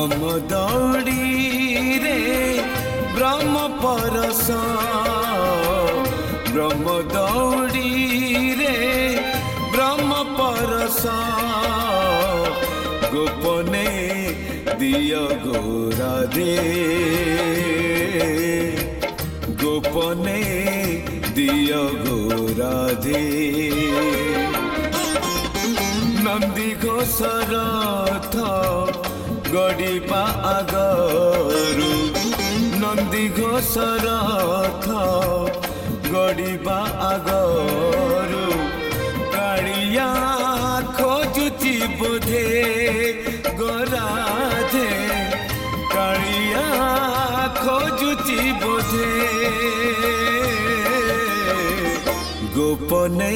ब्रह्मदौड़ी रे ब्रह्म परस ब्रह्मदौड़ी रे ब्रह्म परस गोपने दिय गोरा दे गोपने दिय गोरा दे नंदी घोषरथ गड़िपा आगरू नंदी घोषरथ गड़िपा आगरू कालिया खोजुची बोधे गोराधे कालिया खोजुची बोधे गोपने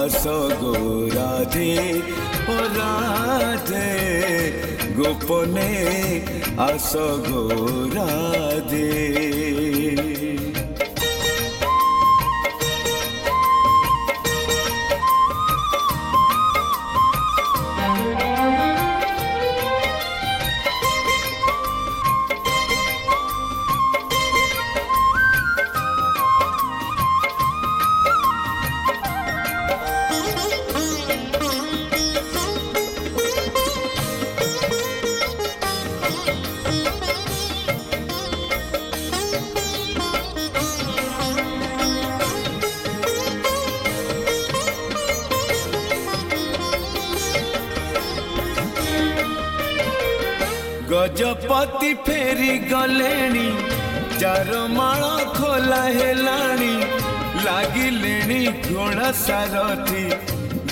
आस गोराधे ओ राधे गोपने आस गोराधे गजपति फेरी गलेनी चार माल खोला हेलानी लागिलेनी घोड़ा सारथी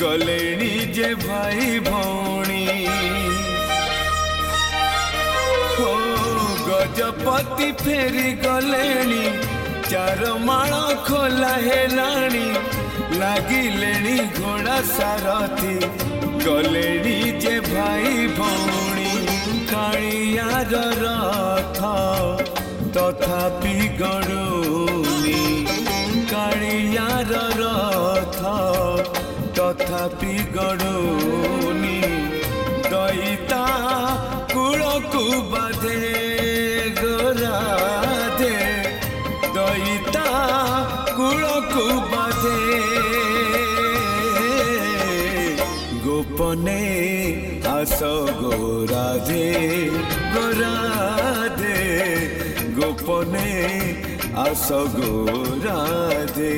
गलेनी जे भाई भौणी हो गजपति फेरी गलेनी चार माल खोला हेलानी लागिलेनी घोड़ा सारथी गलेनी जे भाई भौणी कालियार रथ तथापि गड़ुनी कालियार रथ तथापि गड़ुनी दईता कूलकु बाधे गोराधे दईता कूलकु बाधे गोपने आस गोराधे गोराधे गोपने आस गोराधे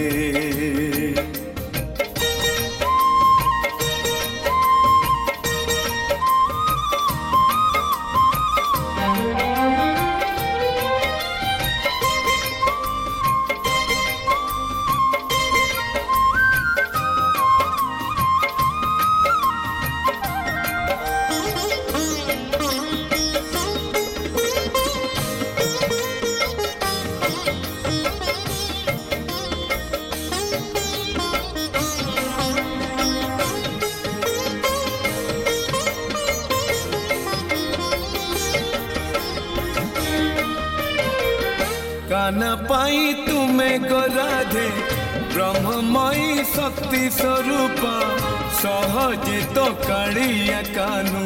काना पाई तुम्हें गोराधे ब्रह्ममयी शक्ति स्वरूप सहजे तो कालिया कानू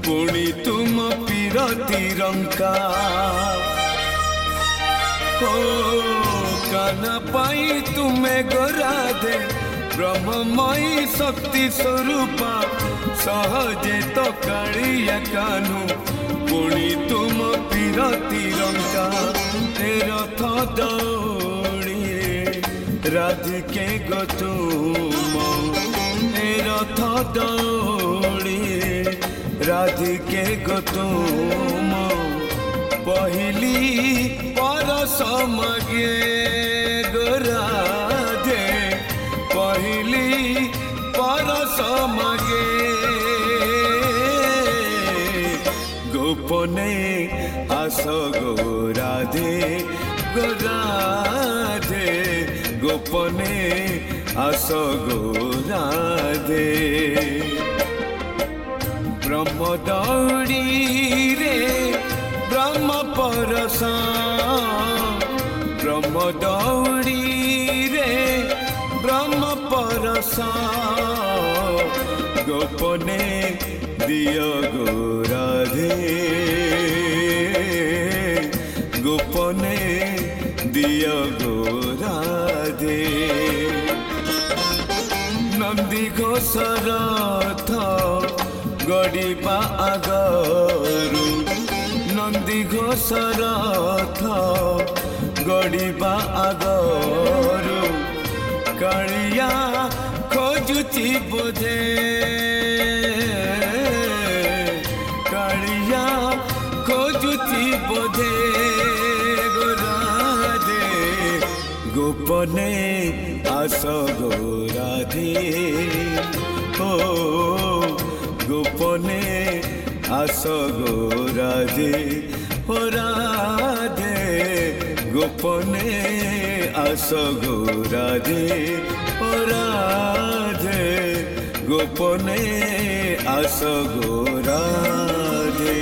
पुणी तुम पीरती रंका ओ काना पाई तुम्हें गोराधे ब्रह्ममयी शक्ति स्वरूप सहजे तो कालिया कानू पुणी तुम पीरती रंका रथ दौड़ी राधिके गो तुम रथ दौड़ी राधिके गो तुम पहली परस मगे गोराधे पहली परस मगे गोपने आस गोराधे गोराधे गोपने आस गोराधे ब्रह्मदौड़ी रे ब्रह्म परस ब्रह्मदौड़ी रे ब्रह्म परस গোপনে দিও গো রাধে গোপনে দিও গো রাধে নন্দী ঘোষর রথ গড়িবা আগরু নন্দী ঘোষর রথ গড়িবা আগরু কাଳିଆ ଖୋଜୁଛି ବୋଧେ କାଳିଆ ଖୋଜୁଛି ବୋଧେ ଗୋ ରାଧେ ଗୋପନେ ଆସ ଗୋ ରାଧେ ଓ ଗୋପନେ ଆସ ଗୋ ରାଧେ ଓ ରାଧେ গোপনে আস গো রাধে ও রাধে গোপনে আস গো রাধে